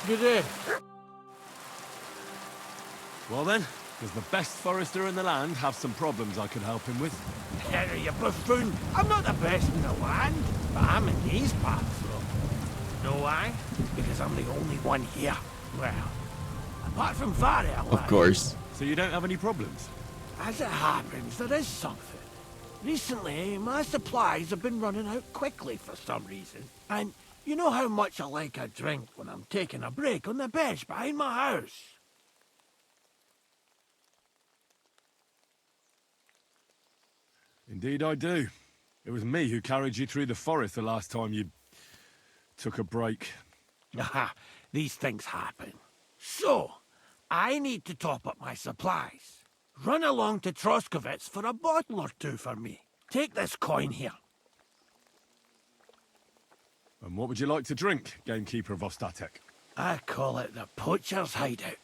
Good day. Well then, does the best forester in the land have some problems I could help him with? Henry, you buffoon. I'm not the best in the land, but I'm in these parts, though. Know why? Because I'm the only one here. Well, apart from Varya, Of course. So you don't have any problems? as it happens, there is something. Recently, my supplies have been running out quickly for some reason. And you know how much I like a drink when I'm taking a break on the bench behind my house. Indeed I do. It was me who carried you through the forest the last time you took a break. Aha, these things happen. So, I need to top up my supplies. Run along to Troskovitz for a bottle or two for me. Take this coin here. And what would you like to drink, gamekeeper of Ostatek? I call it the poacher's hideout.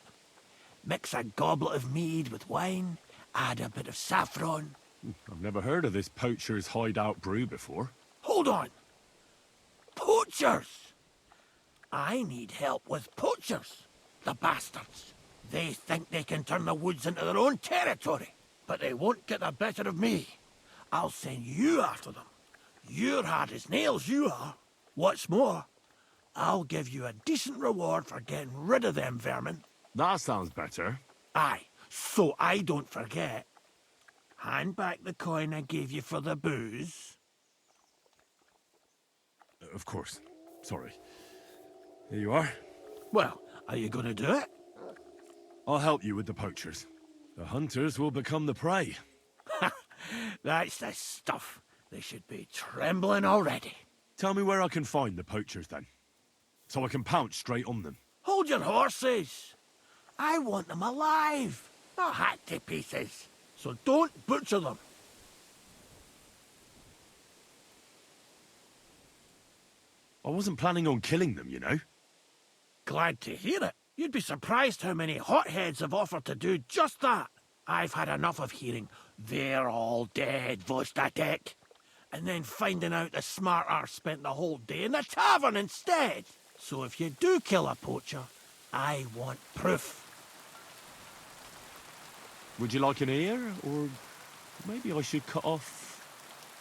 Mix a goblet of mead with wine, add a bit of saffron. I've never heard of this poacher's hideout brew before. Hold on! Poachers! I need help with poachers, the bastards. They think they can turn the woods into their own territory, but they won't get the better of me. I'll send you after them. You're hard as nails, you are. What's more, I'll give you a decent reward for getting rid of them vermin. That sounds better. Aye, so I don't forget. Hand back the coin I gave you for the booze. Of course. Sorry. Here you are. Well, are you gonna do it? I'll help you with the poachers. The hunters will become the prey. That's the stuff. They should be trembling already. Tell me where I can find the poachers then, so I can pounce straight on them. Hold your horses. I want them alive, not hacked to pieces. So don't butcher them. I wasn't planning on killing them, you know. Glad to hear it. You'd be surprised how many hotheads have offered to do just that. I've had enough of hearing, "They're all dead, Vostatek," and then finding out the smart arse spent the whole day in the tavern instead. So if you do kill a poacher, I want proof. Would you like an ear, or maybe I should cut off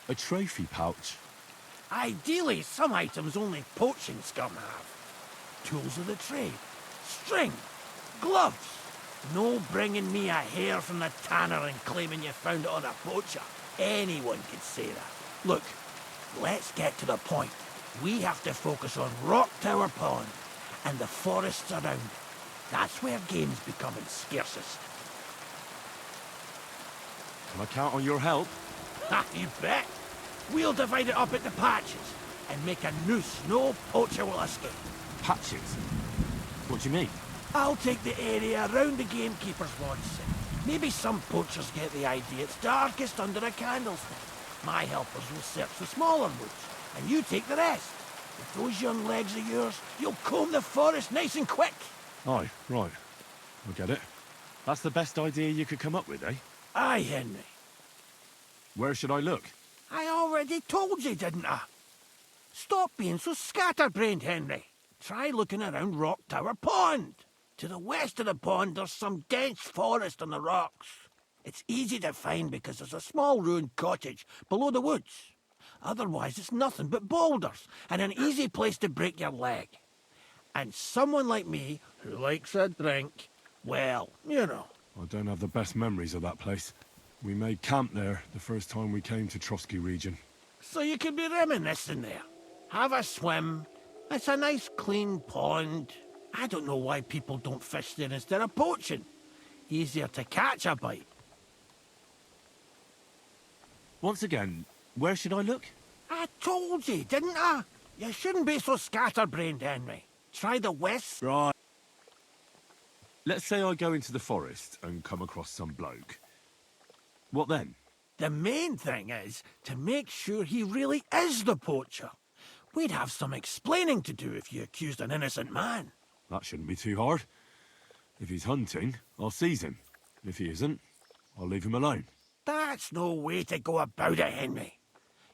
a trophy pouch? Ideally, some items only poaching scum have. Tools of the trade, string, gloves. No bringing me a hair from the tanner and claiming you found it on a poacher. Anyone could say that. Look, let's get to the point. We have to focus on Rock Tower Pond and the forests around it. That's where game's becoming scarcest. Can I count on your help? Ha, you bet. We'll divide it up into patches and make a noose no poacher will escape. Patches? What do you mean? I'll take the area around the gamekeeper's lodge. Maybe some poachers get the idea it's darkest under a candlestick. My helpers will search the smaller woods, and you take the rest. With those young legs of yours, you'll comb the forest nice and quick. Aye, right. I get it. That's the best idea you could come up with, eh? Aye, Henry. Where should I look? I already told you, didn't I? Stop being so scatterbrained, Henry. Try looking around Rock Tower Pond. To the west of the pond, there's some dense forest on the rocks. It's easy to find because there's a small ruined cottage below the woods. Otherwise, it's nothing but boulders and an easy place to break your leg. And someone like me, who likes a drink, well, you know. I don't have the best memories of that place. We made camp there the first time we came to Trotsky region. So you can be reminiscing there. Have a swim. It's a nice clean pond. I don't know why people don't fish there instead of poaching. Easier to catch a bite. Once again, where should I look? I told you, didn't I? You shouldn't be so scatterbrained, Henry. Try the west. Right. Let's say I go into the forest and come across some bloke. What then? The main thing is to make sure he really is the poacher. We'd have some explaining to do if you accused an innocent man. That shouldn't be too hard. If he's hunting, I'll seize him. If he isn't, I'll leave him alone. That's no way to go about it, Henry.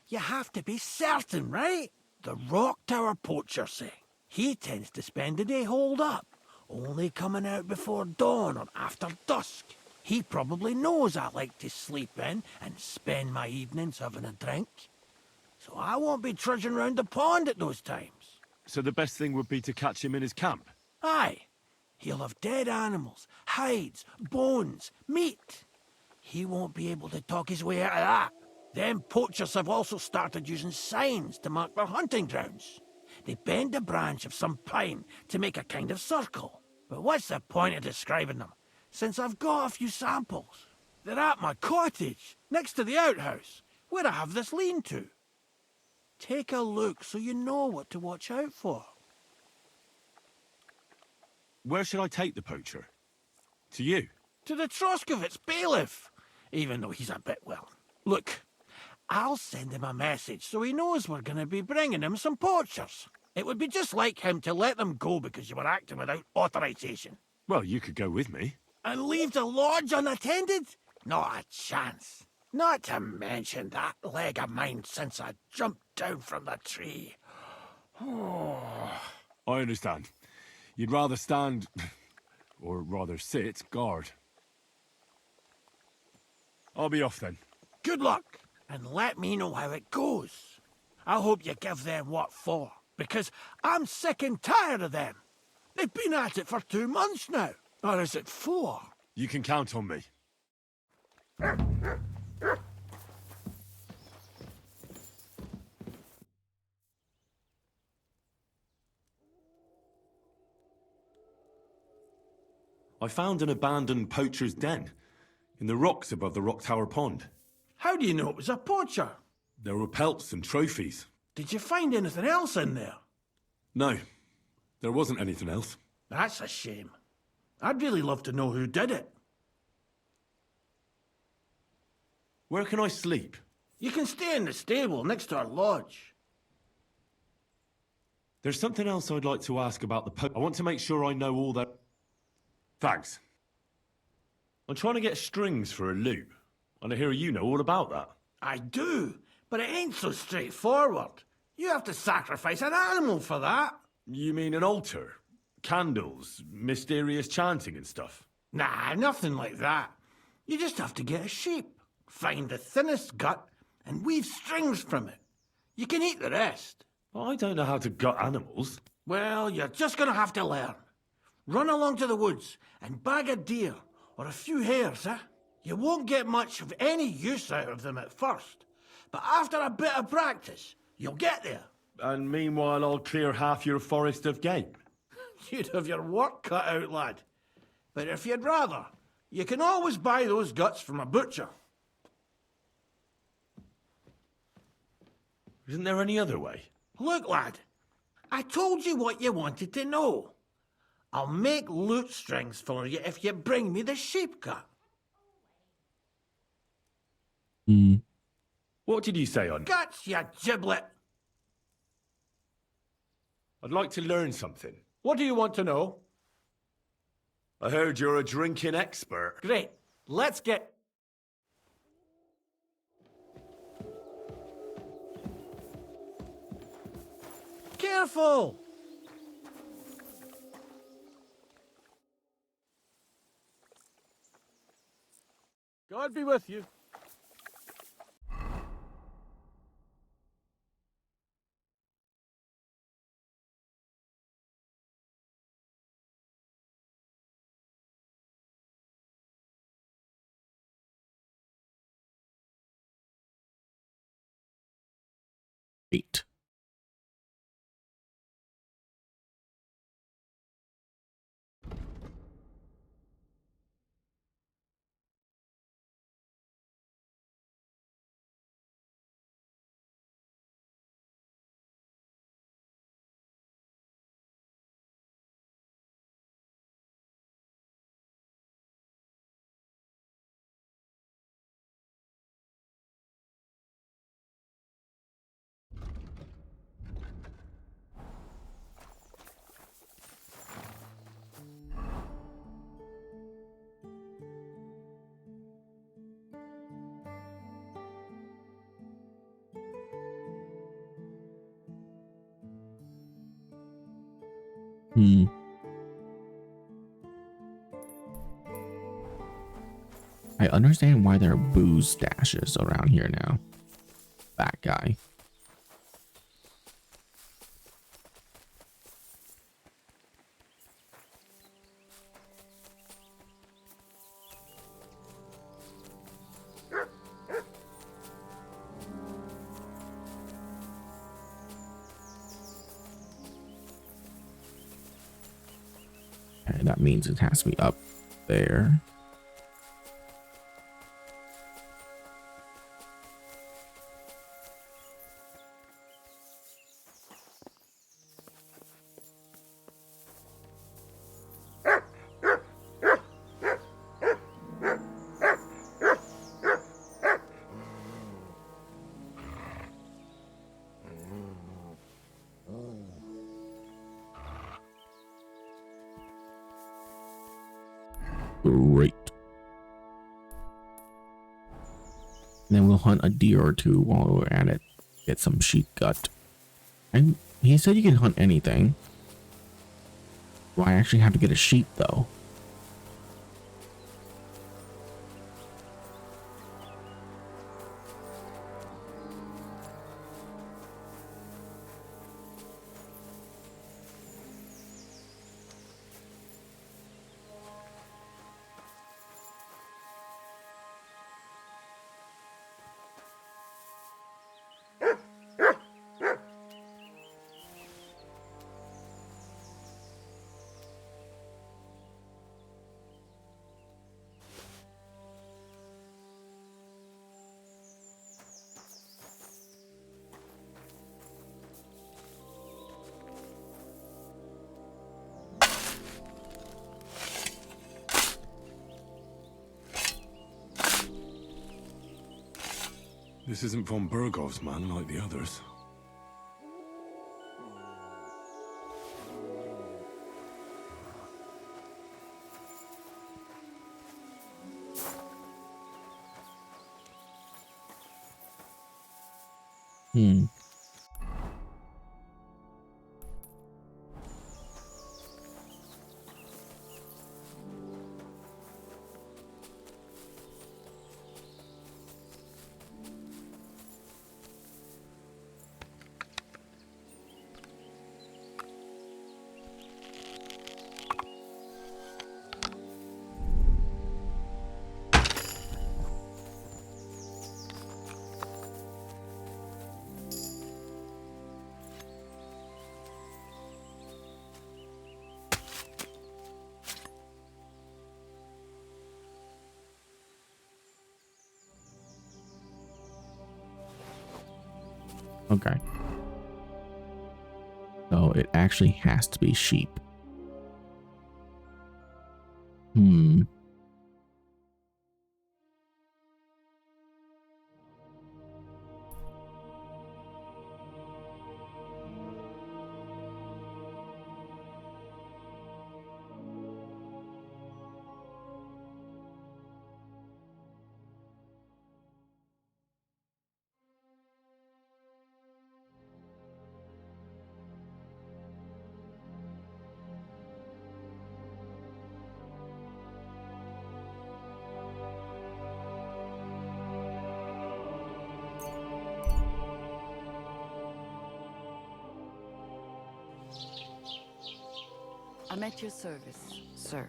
You have to be certain, right? The Rock Tower poacher, say. He tends to spend the day holed up, only coming out before dawn or after dusk. He probably knows I like to sleep in and spend my evenings having a drink. So I won't be trudging round the pond at those times. So the best thing would be to catch him in his camp? Aye. He'll have dead animals, hides, bones, meat. He won't be able to talk his way out of that. Them poachers have also started using signs to mark their hunting grounds. They bend a branch of some pine to make a kind of circle. But what's the point of describing them, since I've got a few samples? They're at my cottage, next to the outhouse, where I have this lean-to. Take a look so you know what to watch out for. Where should I take the poacher? To you? To the Troskovitz bailiff, even though he's a bit, well... Look, I'll send him a message so he knows we're going to be bringing him some poachers. It would be just like him to let them go because you were acting without authorization. Well, you could go with me. And leave the lodge unattended? Not a chance. Not to mention that leg of mine since I jumped down from the tree. I understand. You'd rather stand, or rather sit, guard. I'll be off then. Good luck, and let me know how it goes. I hope you give them what for, because I'm sick and tired of them. They've been at it for 2 months now. Or is it 4? You can count on me. I found an abandoned poacher's den in the rocks above the Rock Tower Pond. How do you know it was a poacher? There were pelts and trophies. Did you find anything else in there? No, there wasn't anything else. That's a shame. I'd really love to know who did it. Where can I sleep? You can stay in the stable next to our lodge. There's something else I'd like to ask about the I want to make sure I know all that... Thanks. I'm trying to get strings for a loop, and I hear you know all about that. I do, but it ain't so straightforward. You have to sacrifice an animal for that. You mean an altar? Candles, mysterious chanting and stuff? Nah, nothing like that. You just have to get a sheep, find the thinnest gut, and weave strings from it. You can eat the rest. I don't know how to gut animals. Well, you're just gonna have to learn. Run along to the woods and bag a deer or a few hares, eh? You won't get much of any use out of them at first, but after a bit of practice, you'll get there. And meanwhile, I'll clear half your forest of game. You'd have your work cut out, lad. But if you'd rather, you can always buy those guts from a butcher. Isn't there any other way? Look, lad, I told you what you wanted to know. I'll make lute strings for you if you bring me the sheep gut. What did you say on... Guts, you giblet! I'd like to learn something. What do you want to know? I heard you're a drinking expert. Great. Let's get... Careful! God be with you. Eight. Hmm. I understand why there are booze stashes around here now. That guy. Okay, that means it has to be up there. Great. And then we'll hunt a deer or two while we're at it. Get some sheep gut. And he said you can hunt anything. Do I actually have to get a sheep though? This isn't von Bergov's man like the others. Hmm. Okay. So it actually has to be sheep. Hmm. I'm at your service, sir.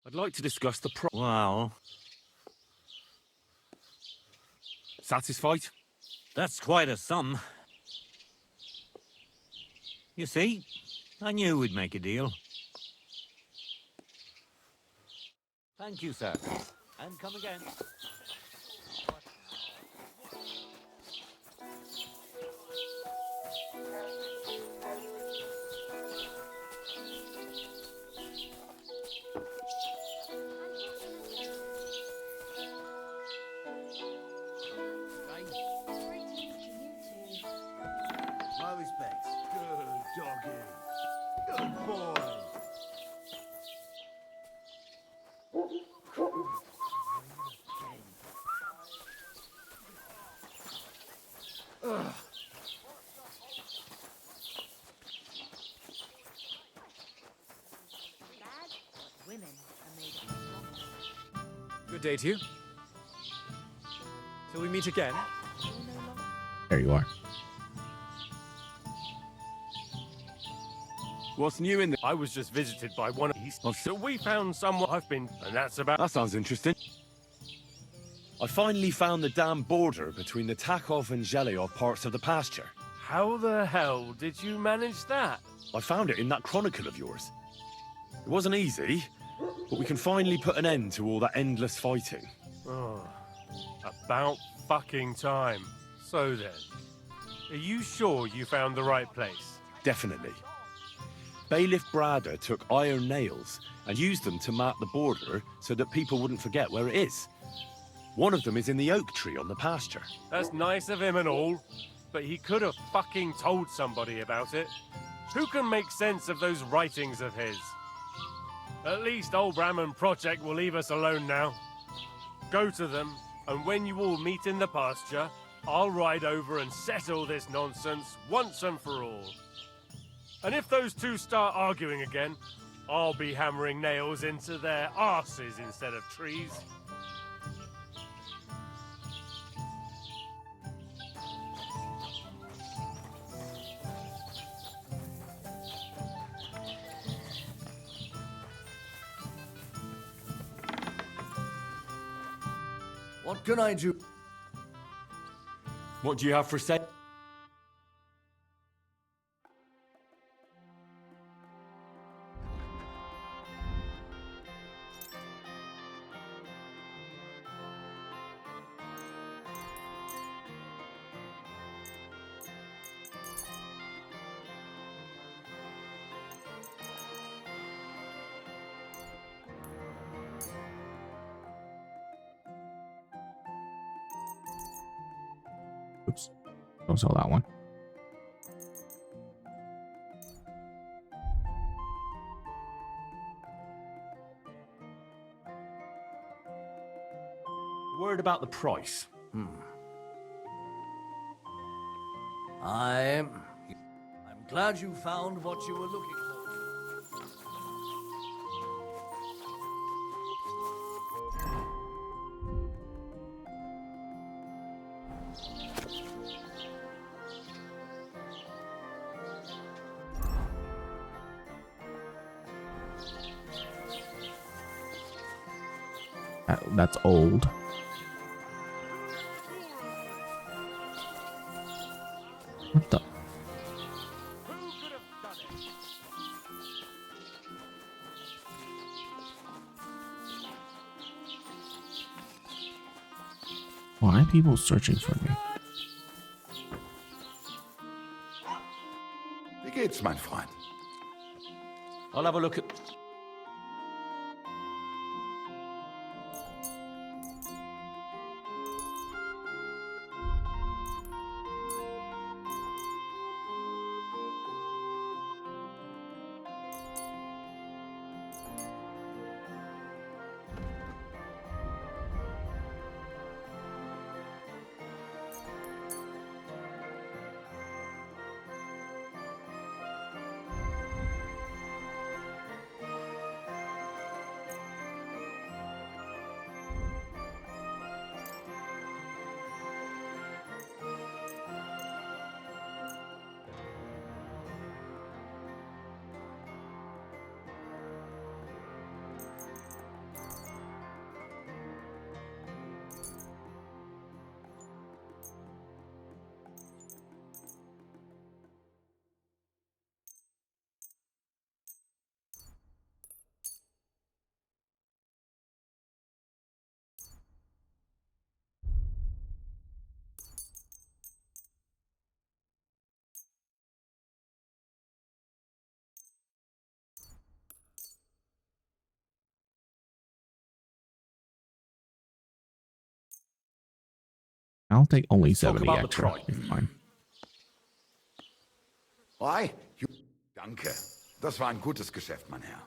I'd like to discuss the pro... Well, Satisfied? that's quite a sum. You see, I knew we'd make a deal. Thank you, sir. And come again. My respects. Good doggy. Good boy. Women are made of strong. Good day to you. Till we meet again. There you are. What's new in the... I was just visited by one of these. So we found someone I've been, and that's about. That sounds interesting. I finally found the damn border between the Takov and Zheleov parts of the pasture. How the hell did you manage that? I found it in that chronicle of yours. It wasn't easy, but we can finally put an end to all that endless fighting. Oh, about fucking time. So then, are you sure you found the right place? Definitely. Bailiff Brada took iron nails and used them to mark the border so that people wouldn't forget where it is. One of them is in the oak tree on the pasture. That's nice of him and all, but he could have fucking told somebody about it. Who can make sense of those writings of his? At least old Brahman Project will leave us alone now. Go to them, and when you all meet in the pasture, I'll ride over and settle this nonsense once and for all. And if those two start arguing again, I'll be hammering nails into their arses instead of trees. What can I do? What do you have for sale? Oops. Don't sell that one. Word about the price. I'm glad you found what you were looking for. That's old. What the? Why are people searching for me? Wie geht's, mein Freund? I'll have a look at... I'll take only Talk 70 about the extra. price. It's fine. Hi. Danke. Das war ein gutes Geschäft, mein Herr.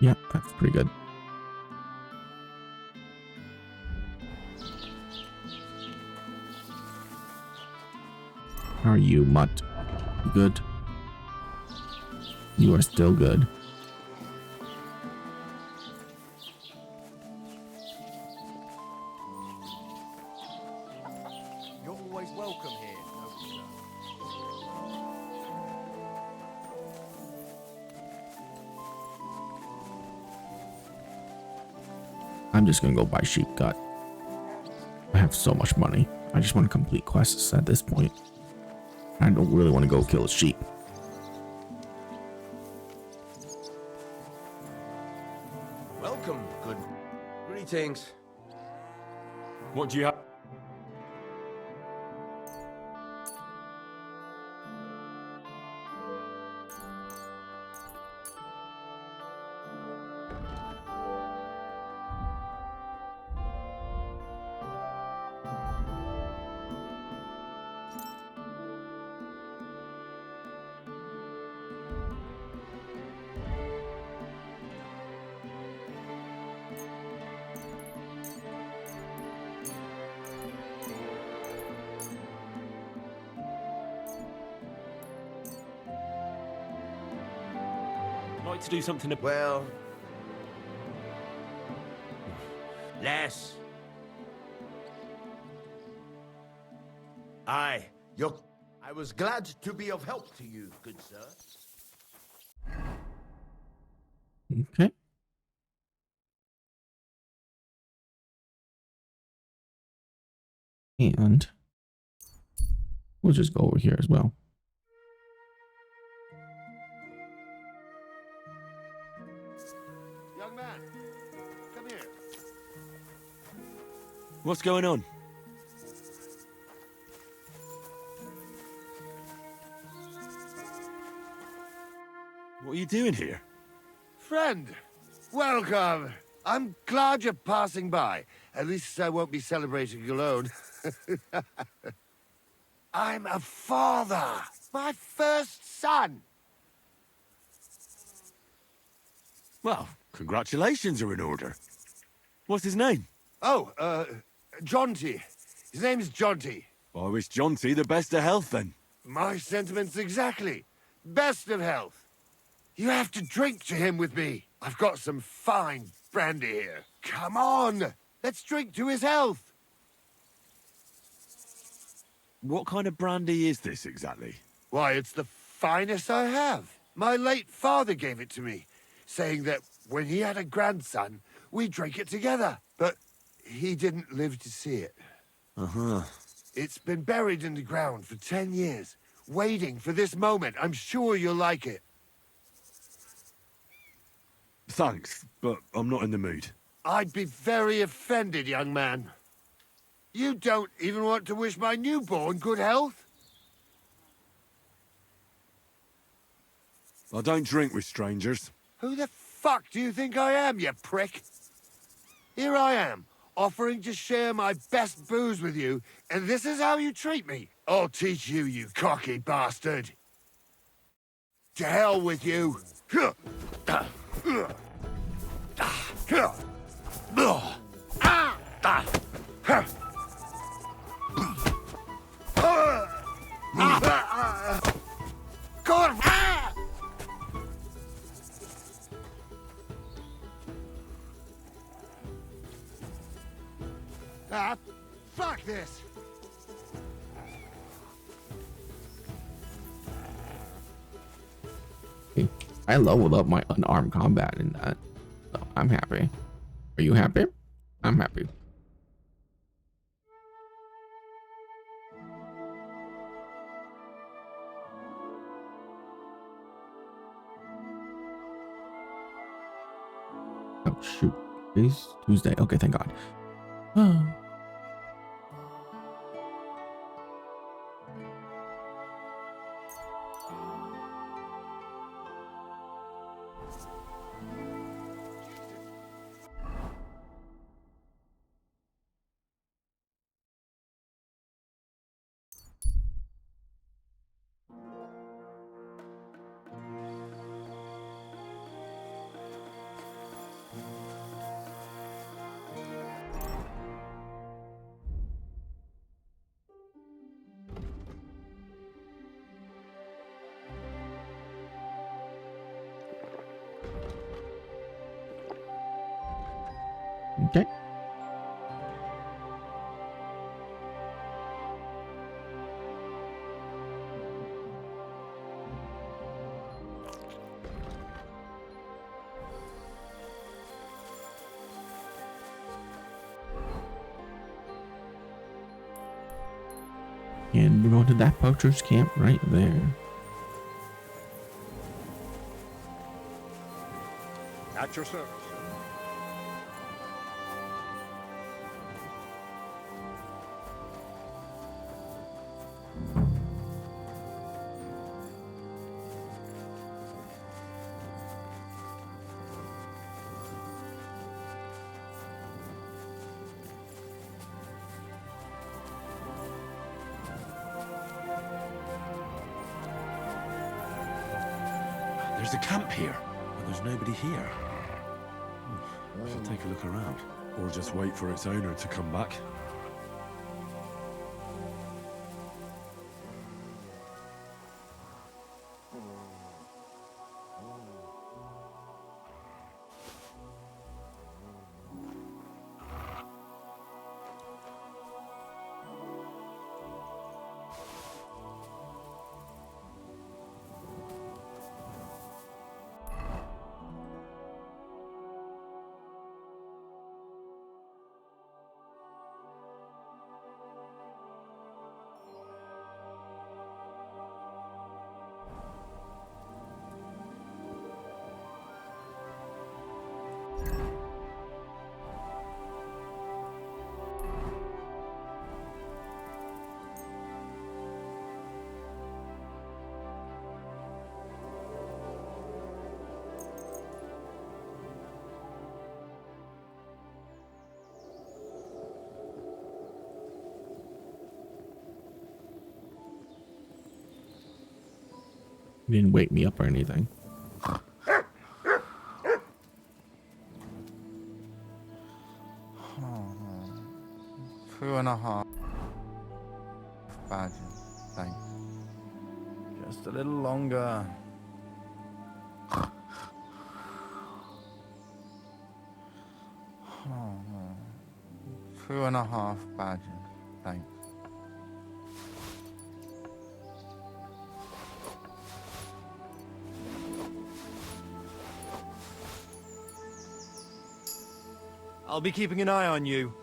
Yep, that's pretty good. How are you, Mutt? You good? You are still good. You're always welcome here, noble sir. I'm just gonna go buy sheep gut. I have so much money. I just want to complete quests at this point. I don't really want to go kill a sheep. Welcome, good. Greetings. What do you have? Like to do something about... Well, less. I was glad to be of help to you, good sir. Okay. And we'll just go over here as well. Young man, come here. What's going on? What are you doing here? Friend, welcome. I'm glad you're passing by. At least I won't be celebrating alone. I'm a father. My first son. Well, congratulations are in order. What's his name? Oh, Jonty. His name's Jonty. I wish Jonty the best of health then. My sentiments exactly. Best of health. You have to drink to him with me. I've got some fine brandy here. Come on, let's drink to his health. What kind of brandy is this exactly? Why, it's the finest I have. My late father gave it to me, saying that when he had a grandson, we'd drink it together. But he didn't live to see it. Uh-huh. It's been buried in the ground for 10 years, waiting for this moment. I'm sure you'll like it. Thanks, but I'm not in the mood. I'd be very offended, young man. You don't even want to wish my newborn good health? I don't drink with strangers. Who the fuck do you think I am, you prick? Here I am, offering to share my best booze with you, and this is how you treat me. I'll teach you, you cocky bastard. To hell with you. Fuck this! I leveled up my unarmed combat in that, so I'm happy. Are you happy? I'm happy. Oh shoot, it's Tuesday. Okay, thank God. Oh. Okay. And we're going to that poacher's camp right there. At your service. There's a camp here, but there's nobody here. I should take a look around. Or just wait for its owner to come back. You didn't wake me up or anything. 2.5 badges. Thanks. Just a little longer. Oh, 2.5 badges. Thanks. I'll be keeping an eye on you.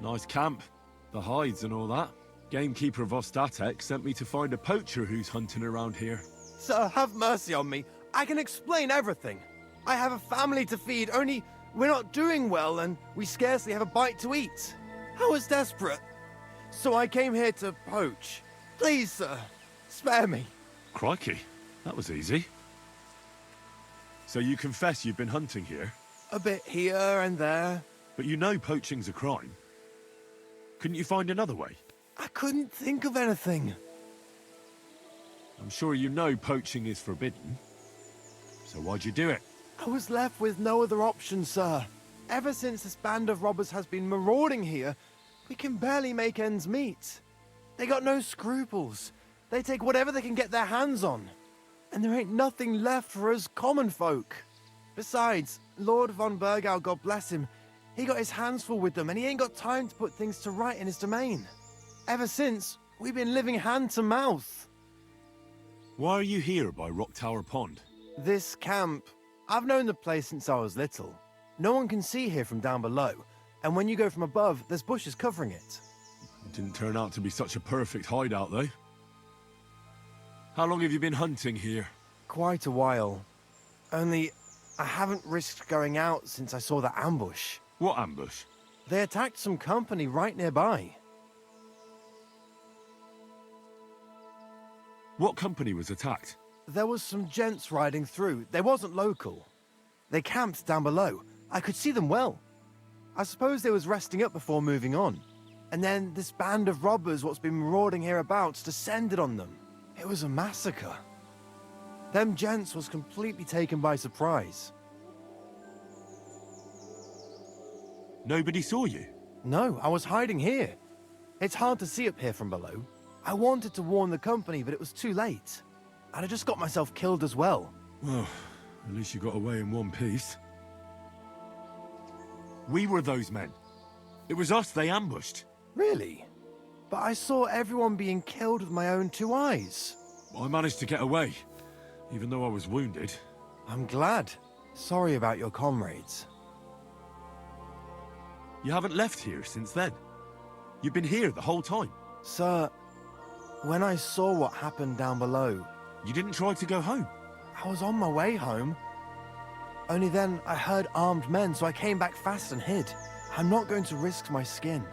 Nice camp. The hides and all that. Gamekeeper of Ostatek sent me to find a poacher who's hunting around here. Sir, have mercy on me. I can explain everything. I have a family to feed, only we're not doing well and we scarcely have a bite to eat. I was desperate. So I came here to poach. Please, sir, spare me. Crikey, that was easy. So you confess you've been hunting here? A bit here and there. But you know poaching's a crime. Couldn't you find another way? I couldn't think of anything. I'm sure you know poaching is forbidden. So why'd you do it? I was left with no other option, sir. Ever since this band of robbers has been marauding here, We can barely make ends meet. They got no scruples. They take whatever they can get their hands on. And there ain't nothing left for us common folk. Besides, Lord von Burgau, God bless him, he got his hands full with them and he ain't got time to put things to right in his domain. Ever since, we've been living hand to mouth. Why are you here by Rock Tower Pond? This camp, I've known the place since I was little. No one can see here from down below, and when you go from above, there's bushes covering it. It didn't turn out to be such a perfect hideout, though. How long have you been hunting here? Quite a while. Only, I haven't risked going out since I saw that ambush. What ambush? They attacked some company right nearby. What company was attacked? There was some gents riding through. They wasn't local. They camped down below. I could see them well. I suppose they was resting up before moving on. And then this band of robbers what's been marauding hereabouts descended on them. It was a massacre. Them gents was completely taken by surprise. Nobody saw you? No, I was hiding here. It's hard to see up here from below. I wanted to warn the company, but it was too late. I'd have just got myself killed as well. Well, at least you got away in one piece. We were those men. It was us they ambushed. Really? But I saw everyone being killed with my own two eyes. I managed to get away, even though I was wounded. I'm glad. Sorry about your comrades. You haven't left here since then. You've been here the whole time. Sir, when I saw what happened down below... You didn't try to go home? I was on my way home. Only then I heard armed men, so I came back fast and hid. I'm not going to risk my skin.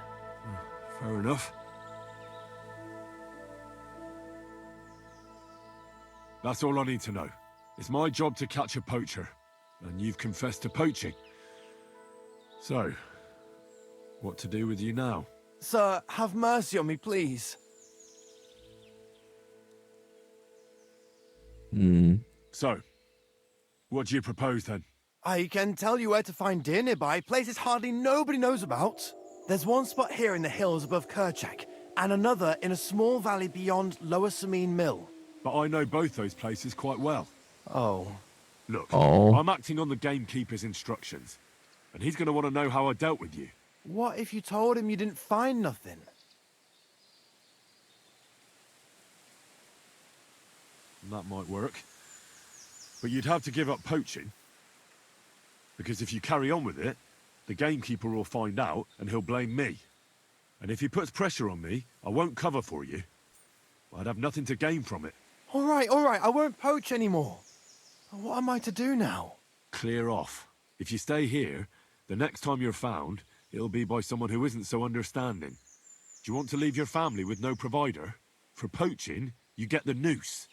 Fair enough. That's all I need to know. It's my job to catch a poacher, and you've confessed to poaching. So, what to do with you now? Sir, have mercy on me, please. So, what do you propose then? I can tell you where to find deer nearby, places hardly nobody knows about. There's one spot here in the hills above Kerchak, and another in a small valley beyond Lower Samine Mill. But I know both those places quite well. Oh. Look, Oh. I'm acting on the gamekeeper's instructions, and he's going to want to know how I dealt with you. What if you told him you didn't find nothing? That might work. But you'd have to give up poaching. Because if you carry on with it, the gamekeeper will find out and he'll blame me. And if he puts pressure on me, I won't cover for you. I'd have nothing to gain from it. All right, I won't poach anymore. What am I to do now? Clear off. If you stay here, the next time you're found, it'll be by someone who isn't so understanding. Do you want to leave your family with no provider? For poaching, you get the noose.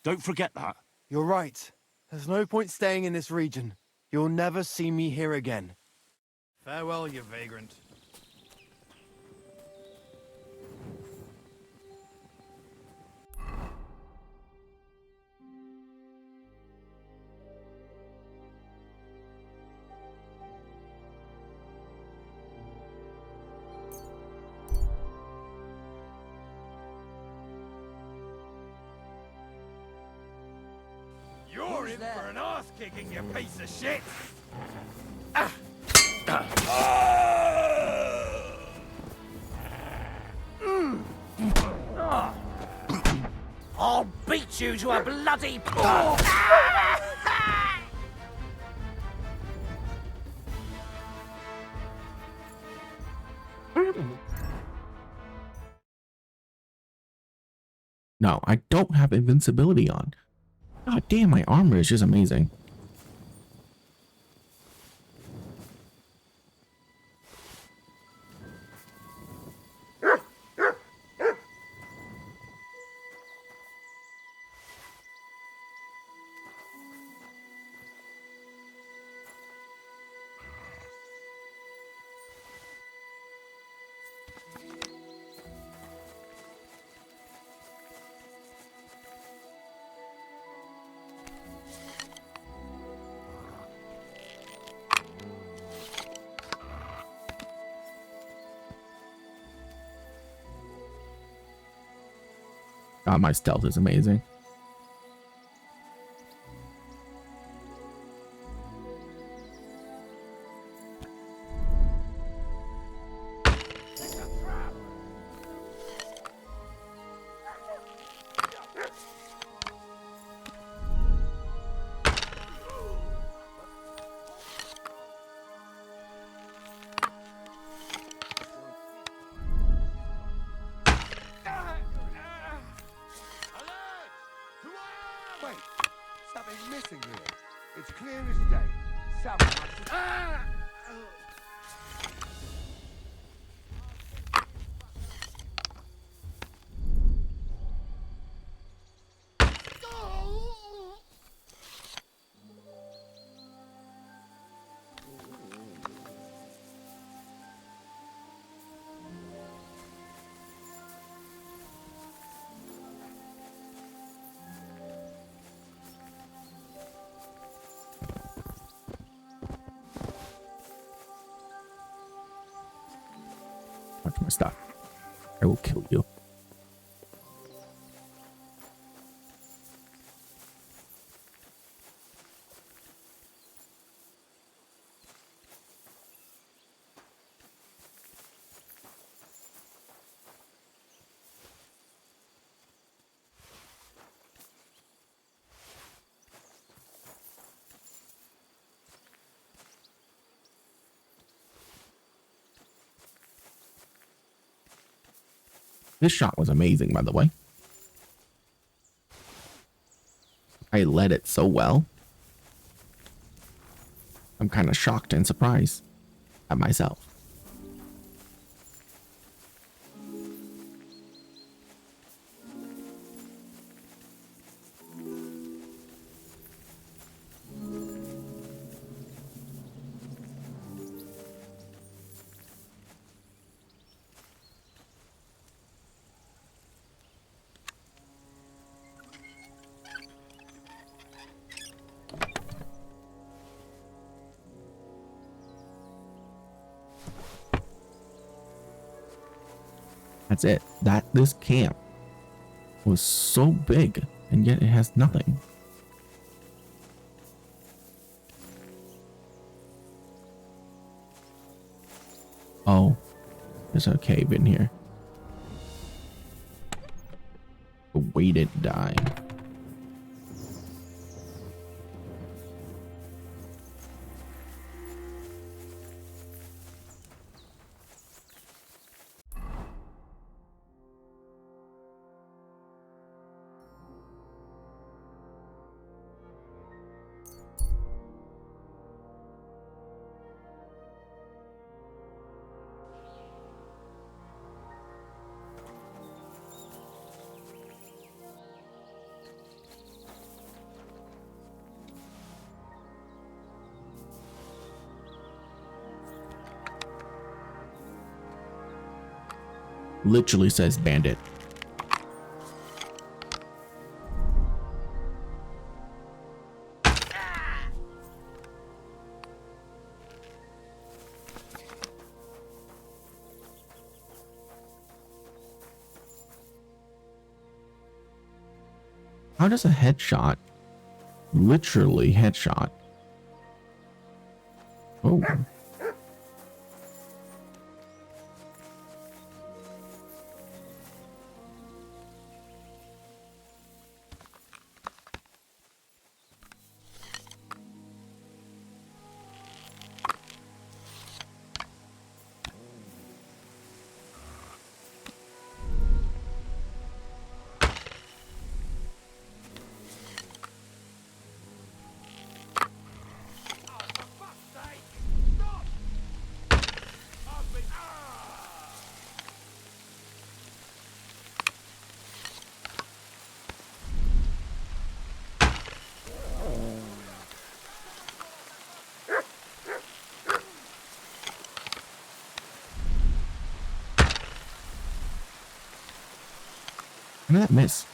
Don't forget that. You're right. There's no point staying in this region. You'll never see me here again. Farewell, you vagrant. You're in for an arse-kicking, you piece of shit! I'll beat you to a bloody pulp! No, I don't have invincibility on. God damn, my armor is just amazing. God, my stealth is amazing. Wait, something's missing here. It's clear as day. Someone must have... Watch my stuff. I will kill you. This shot was amazing, by the way. I led it so well. I'm kind of shocked and surprised at myself. That's it. This camp was so big, and yet it has nothing. Oh, there's a cave in here. A weighted die. Literally says bandit. How does a headshot literally headshot? Oh. How did that miss?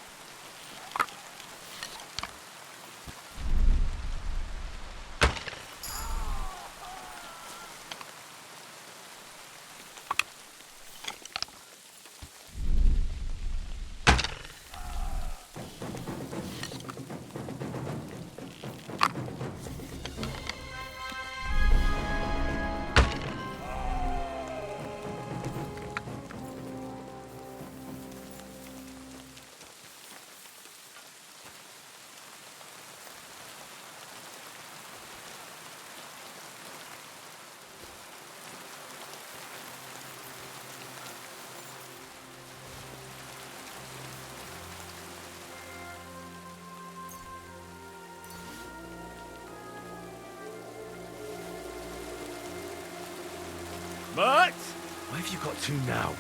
Mutt! Why have you got two now?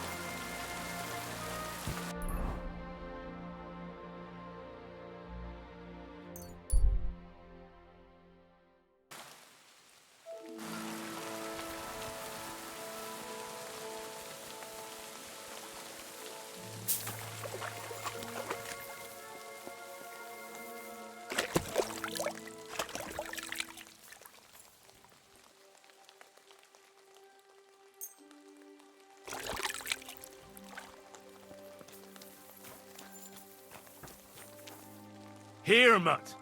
Here, Mutt.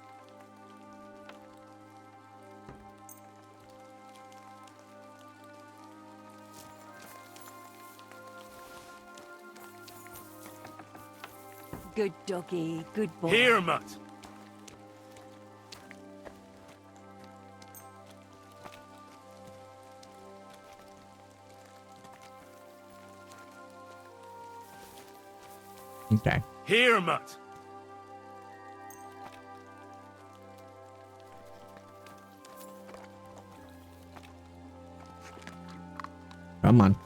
Good doggy, good boy. Here, Mutt. Okay. Here, Mutt. Come on.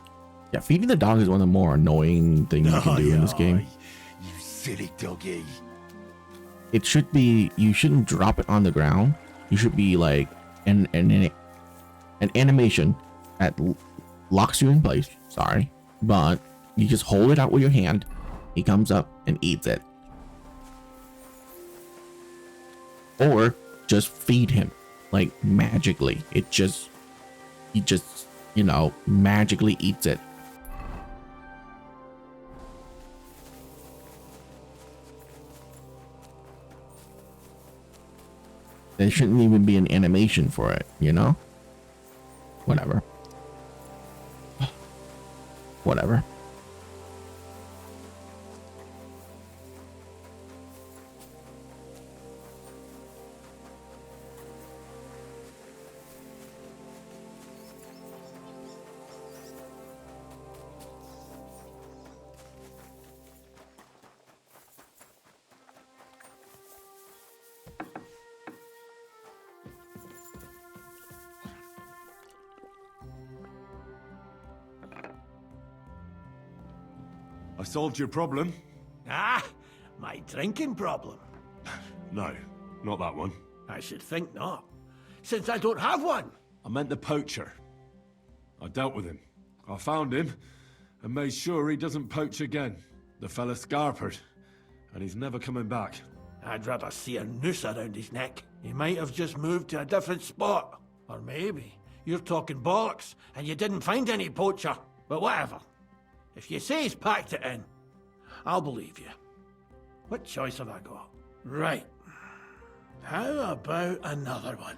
Yeah, feeding the dog is one of the more annoying things you can do in this game. You silly doggy. It should be, you shouldn't drop it on the ground. You should be like an animation that locks you in place. Sorry, but you just hold it out with your hand. He comes up and eats it. Or just feed him like magically. He just, you know, magically eats it. There shouldn't even be an animation for it, you know? Whatever. Whatever. I solved your problem. Ah, my drinking problem. No, not that one. I should think not, since I don't have one. I meant the poacher. I dealt with him. I found him and made sure he doesn't poach again. The fella scarpered, and he's never coming back. I'd rather see a noose around his neck. He might have just moved to a different spot. Or maybe you're talking bollocks and you didn't find any poacher. But whatever. If you say he's packed it in, I'll believe you. What choice have I got? Right. How about another one?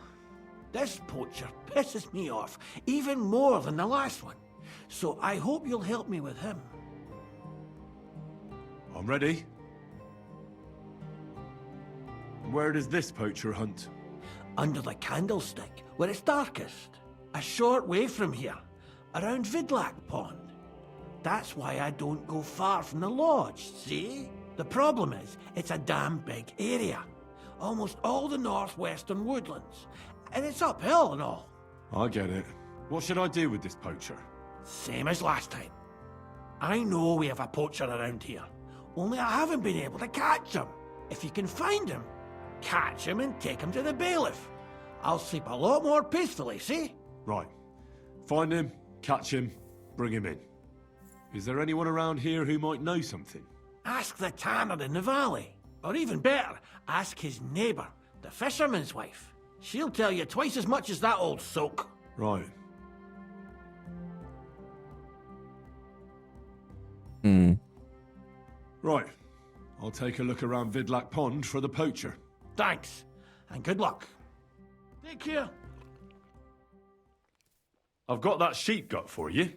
This poacher pisses me off even more than the last one. So I hope you'll help me with him. I'm ready. Where does this poacher hunt? Under the candlestick, where it's darkest. A short way from here, around Vidlac Pond. That's why I don't go far from the lodge, see? The problem is, it's a damn big area. Almost all the northwestern woodlands. And it's uphill and all. I get it. What should I do with this poacher? Same as last time. I know we have a poacher around here. Only I haven't been able to catch him. If you can find him, catch him and take him to the bailiff. I'll sleep a lot more peacefully, see? Right. Find him, catch him, bring him in. Is there anyone around here who might know something? Ask the tanner in the valley. Or even better, ask his neighbour, the fisherman's wife. She'll tell you twice as much as that old soak. Right. Right. I'll take a look around Vidlac Pond for the poacher. Thanks, and good luck. Take care. I've got that sheep gut for you.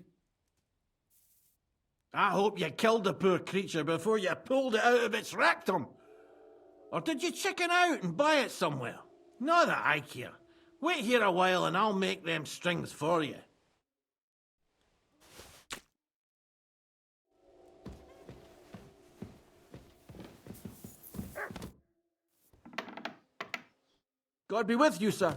I hope you killed the poor creature before you pulled it out of its rectum. Or did you chicken out and buy it somewhere? Not that I care. Wait here a while and I'll make them strings for you. God be with you, sir.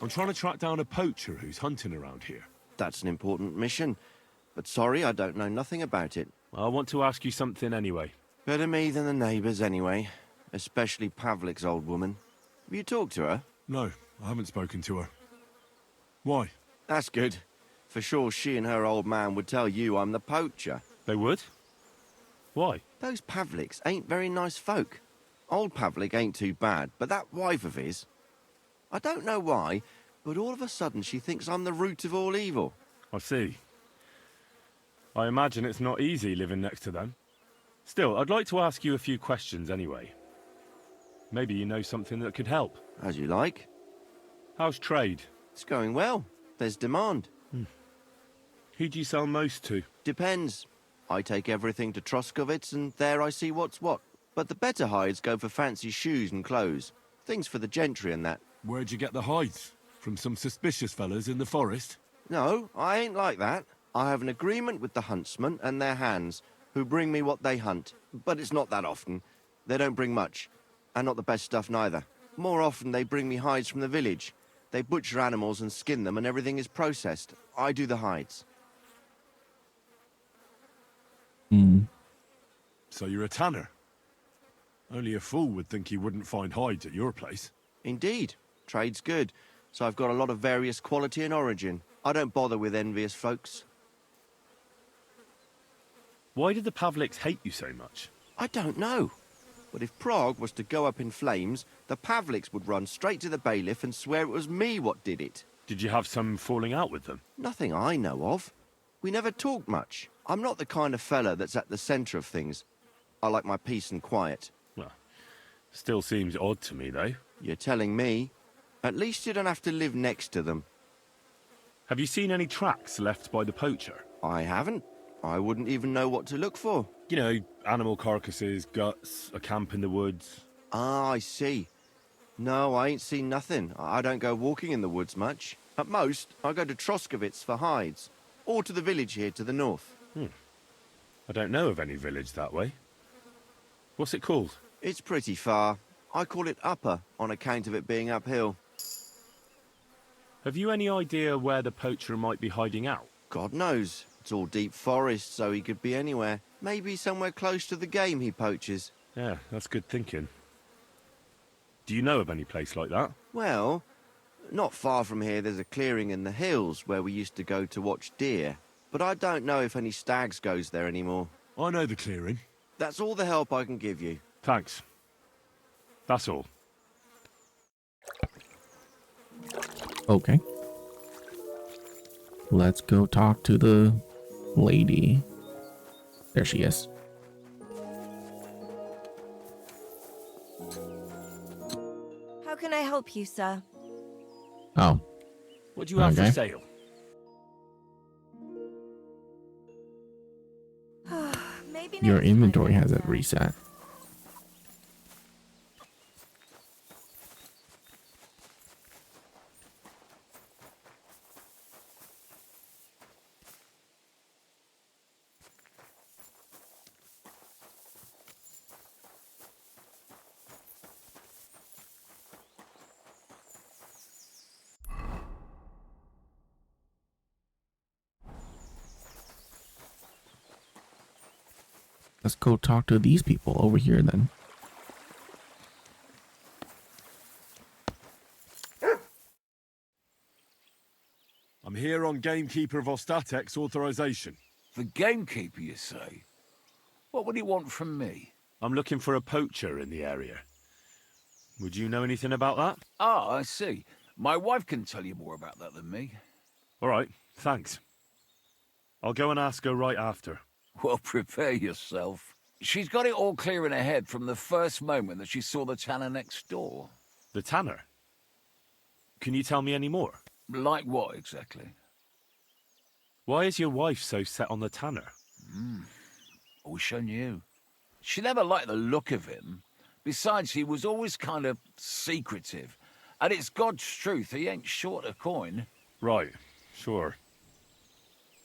I'm trying to track down a poacher who's hunting around here. That's an important mission. But sorry, I don't know nothing about it. I want to ask you something anyway. Better me than the neighbours anyway. Especially Pavlik's old woman. Have you talked to her? No, I haven't spoken to her. Why? That's good. For sure she and her old man would tell you I'm the poacher. They would? Why? Those Pavliks ain't very nice folk. Old Pavlik ain't too bad, but that wife of his... I don't know why, but all of a sudden she thinks I'm the root of all evil. I see. I imagine it's not easy living next to them. Still, I'd like to ask you a few questions anyway. Maybe you know something that could help. As you like. How's trade? It's going well. There's demand. Who do you sell most to? Depends. I take everything to Troskovitz and there I see what's what. But the better hides go for fancy shoes and clothes. Things for the gentry and that. Where'd you get the hides? From some suspicious fellas in the forest? No, I ain't like that. I have an agreement with the huntsmen and their hands, who bring me what they hunt. But it's not that often. They don't bring much. And not the best stuff neither. More often they bring me hides from the village. They butcher animals and skin them and everything is processed. I do the hides. So you're a tanner? Only a fool would think you wouldn't find hides at your place. Indeed. Trade's good. So I've got a lot of various quality and origin. I don't bother with envious folks. Why did the Pavliks hate you so much? I don't know. But if Prague was to go up in flames, the Pavliks would run straight to the bailiff and swear it was me what did it. Did you have some falling out with them? Nothing I know of. We never talked much. I'm not the kind of fella that's at the centre of things. I like my peace and quiet. Well, still seems odd to me, though. You're telling me? At least you don't have to live next to them. Have you seen any tracks left by the poacher? I haven't. I wouldn't even know what to look for. You know, animal carcasses, guts, a camp in the woods. Ah, I see. No, I ain't seen nothing. I don't go walking in the woods much. At most, I go to Troskovitz for hides. Or to the village here to the north. I don't know of any village that way. What's it called? It's pretty far. I call it Upper on account of it being uphill. Have you any idea where the poacher might be hiding out? God knows. It's all deep forest, so he could be anywhere. Maybe somewhere close to the game he poaches. Yeah, that's good thinking. Do you know of any place like that? Well, not far from here there's a clearing in the hills where we used to go to watch deer. But I don't know if any stags goes there anymore. I know the clearing. That's all the help I can give you. Thanks. That's all. Okay. Let's go talk to the lady. There she is. How can I help you, sir? Oh. What do you have for Okay. sale? Maybe Your next time, inventory then, hasn't sir. reset. Let's go talk to these people over here then. I'm here on Gamekeeper of Ostatek's authorization. The gamekeeper, you say? What would he want from me? I'm looking for a poacher in the area. Would you know anything about that? Ah, I see. My wife can tell you more about that than me. All right, thanks. I'll go and ask her right after. Well, prepare yourself. She's got it all clear in her head from the first moment that she saw the tanner next door. The tanner? Can you tell me any more? Like what, exactly? Why is your wife so set on the tanner? I wish I knew. She never liked the look of him. Besides, he was always kind of secretive. And it's God's truth, he ain't short a coin. Right, sure.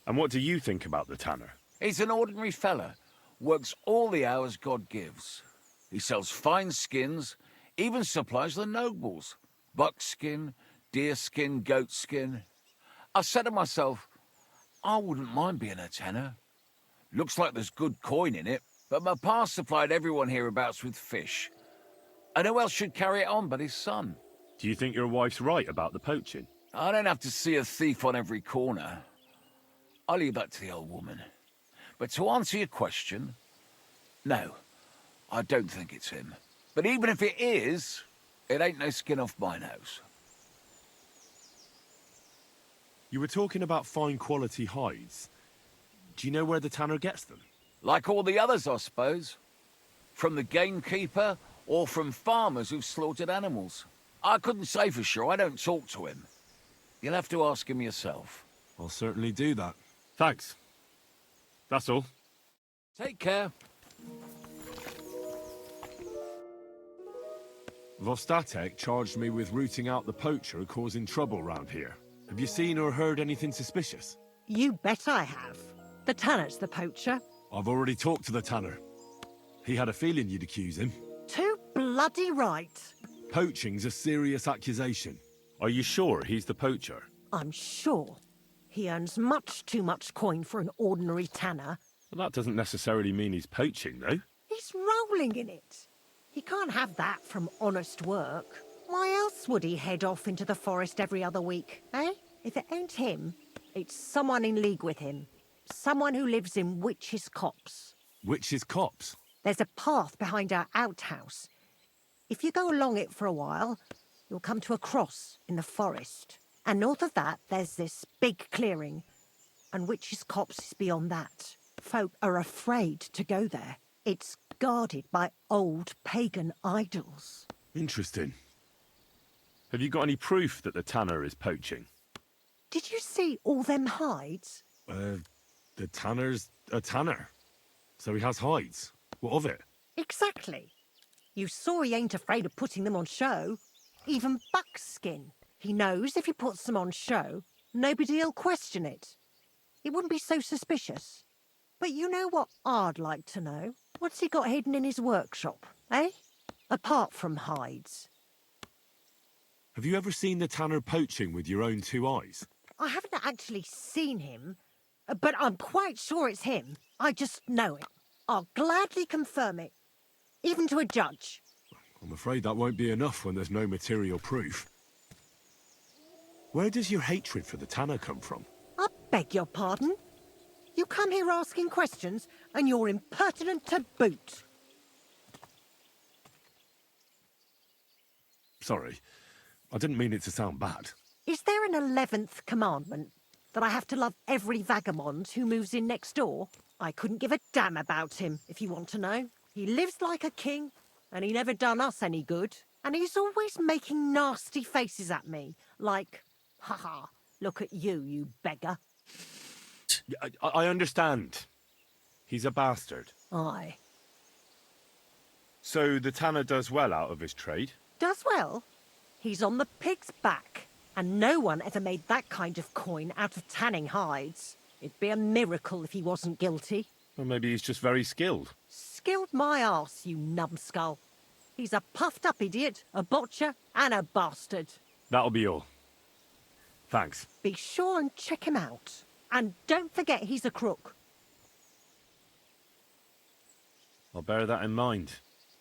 And what do you think about the tanner? He's an ordinary fella. Works all the hours God gives. He sells fine skins, even supplies the nobles. Buckskin, deerskin, goatskin. I said to myself, I wouldn't mind being a tanner. Looks like there's good coin in it, but my pa supplied everyone hereabouts with fish. And who else should carry it on but his son? Do you think your wife's right about the poaching? I don't have to see a thief on every corner. I'll leave that to the old woman. But to answer your question, no, I don't think it's him. But even if it is, it ain't no skin off my nose. You were talking about fine quality hides. Do you know where the tanner gets them? Like all the others, I suppose. From the gamekeeper or from farmers who've slaughtered animals. I couldn't say for sure, I don't talk to him. You'll have to ask him yourself. I'll certainly do that. Thanks. That's all. Take care. Vostatek charged me with rooting out the poacher causing trouble round here. Have you seen or heard anything suspicious? You bet I have. The tanner's the poacher. I've already talked to the tanner. He had a feeling you'd accuse him. Too bloody right. Poaching's a serious accusation. Are you sure he's the poacher? I'm sure. He earns much too much coin for an ordinary tanner. Well, that doesn't necessarily mean he's poaching, though. He's rolling in it. He can't have that from honest work. Why else would he head off into the forest every other week, eh? If it ain't him, it's someone in league with him. Someone who lives in Witch's Copse. Witch's Copse? There's a path behind our outhouse. If you go along it for a while, you'll come to a cross in the forest. And north of that, there's this big clearing. And Witch's Copse is beyond that. Folk are afraid to go there. It's guarded by old pagan idols. Interesting. Have you got any proof that the tanner is poaching? Did you see all them hides? The tanner's a tanner. So he has hides. What of it? Exactly. You saw he ain't afraid of putting them on show. Even buckskin. He knows if he puts them on show, nobody'll question it. It wouldn't be so suspicious. But you know what I'd like to know? What's he got hidden in his workshop, eh? Apart from hides. Have you ever seen the tanner poaching with your own two eyes? I haven't actually seen him, but I'm quite sure it's him. I just know it. I'll gladly confirm it, even to a judge. I'm afraid that won't be enough when there's no material proof. Where does your hatred for the tanner come from? I beg your pardon? You come here asking questions, and you're impertinent to boot. Sorry, I didn't mean it to sound bad. Is there an 11th commandment? That I have to love every vagabond who moves in next door? I couldn't give a damn about him, if you want to know. He lives like a king, and he never done us any good. And he's always making nasty faces at me, like, ha, look at you, you beggar. I understand. He's a bastard. Aye. So the tanner does well out of his trade? Does well. He's on the pig's back. And no one ever made that kind of coin out of tanning hides. It'd be a miracle if he wasn't guilty. Or maybe he's just very skilled. Skilled my arse, you numbskull. He's a puffed-up idiot, a botcher, and a bastard. That'll be all. Thanks. Be sure and check him out. And don't forget he's a crook. I'll bear that in mind.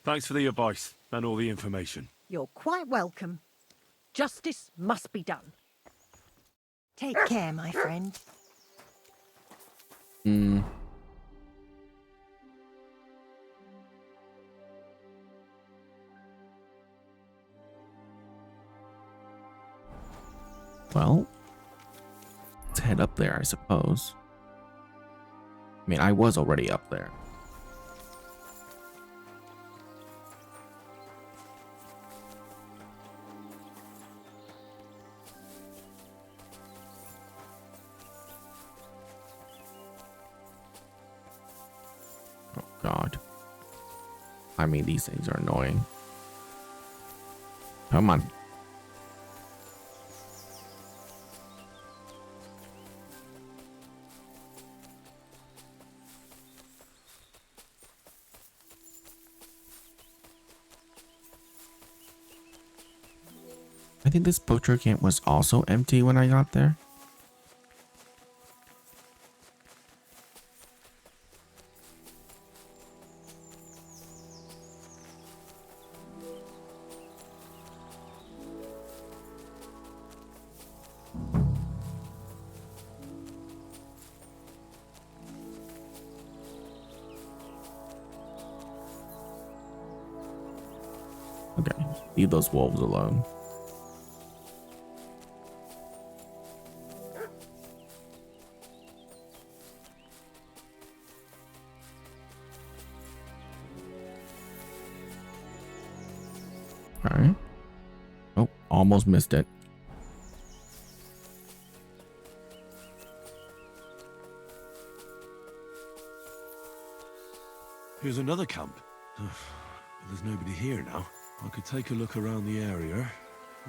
Thanks for the advice and all the information. You're quite welcome. Justice must be done. Take care, my friend. Well, let's head up there, I suppose. I mean, I was already up there. Oh, God. I mean, these things are annoying. Come on. I think this poacher camp was also empty when I got there. Okay, leave those wolves alone. All right. Oh, almost missed it. Here's another camp. There's nobody here now. I could take a look around the area,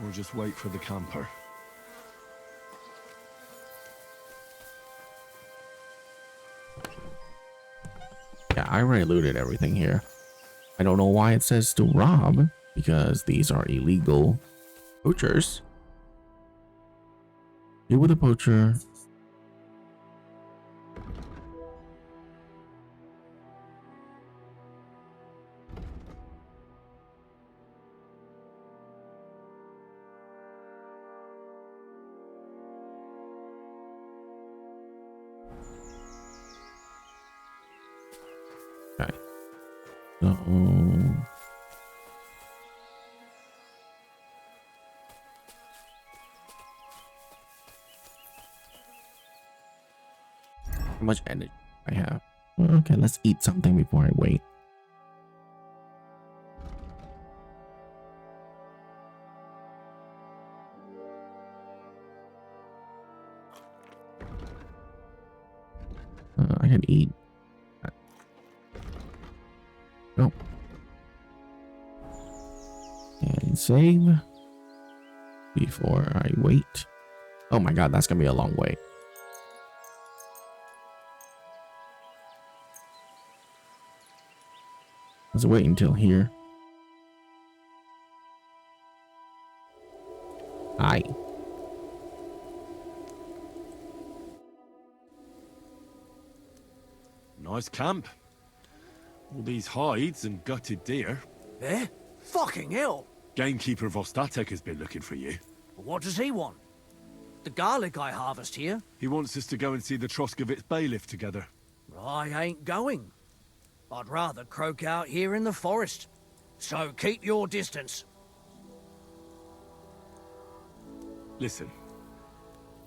or just wait for the camper. Yeah, I already looted everything here. I don't know why it says to rob, because these are illegal poachers. Deal with a poacher. Okay. So how much energy I have? Okay, let's eat something before I wait. I can eat. Oh. And save before I wait. Oh my god, that's gonna be a long wait. Let's wait until here. Hi. Nice camp. All these hides and gutted deer. Eh? Fucking hell! Gamekeeper Vostatek has been looking for you. What does he want? The garlic I harvest here? He wants us to go and see the Troskovitz bailiff together. I ain't going. I'd rather croak out here in the forest. So keep your distance. Listen,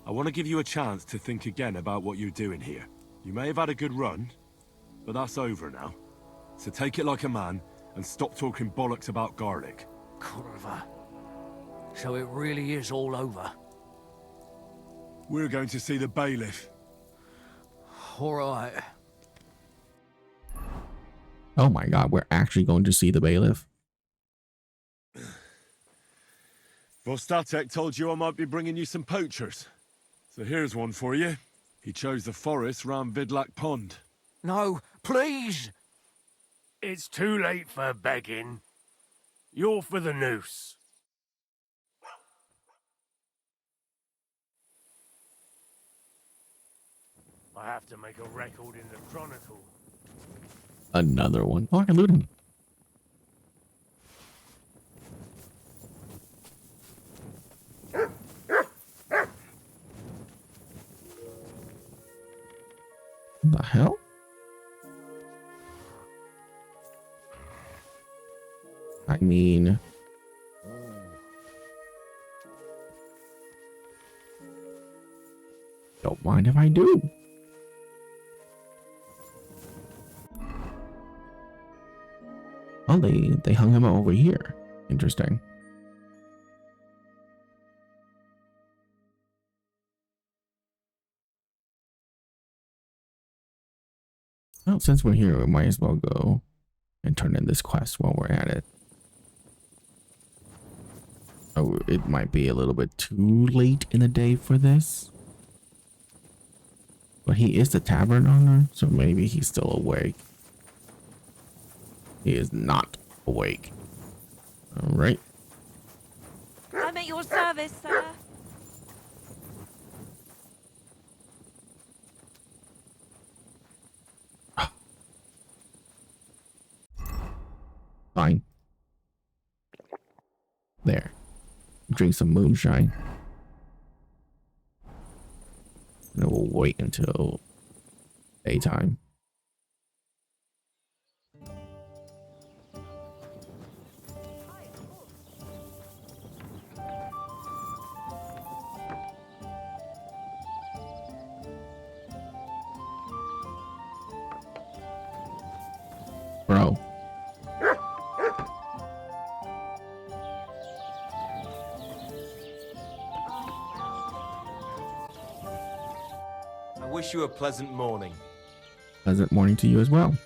I want to give you a chance to think again about what you're doing here. You may have had a good run, but that's over now. So take it like a man and stop talking bollocks about garlic. Kurva. So it really is all over. We're going to see the bailiff. All right. Oh my god, we're actually going to see the bailiff. Vostatek told you I might be bringing you some poachers. So here's one for you. He chose the forest round Vidlak Pond. No, please! It's too late for begging. You're for the noose. I have to make a record in the Chronicle. Another one. Oh, I can loot him. What the hell? I mean, don't mind if I do. Oh, they hung him over here. Interesting. Well, since we're here, we might as well go and turn in this quest while we're at it. Oh, it might be a little bit too late in the day for this. But he is the tavern owner, so maybe he's still awake. He is not awake. All right. I may your service, sir. Fine. There. Drink some moonshine. And then we'll wait until daytime. Bro. I wish you a pleasant morning. Pleasant morning to you as well.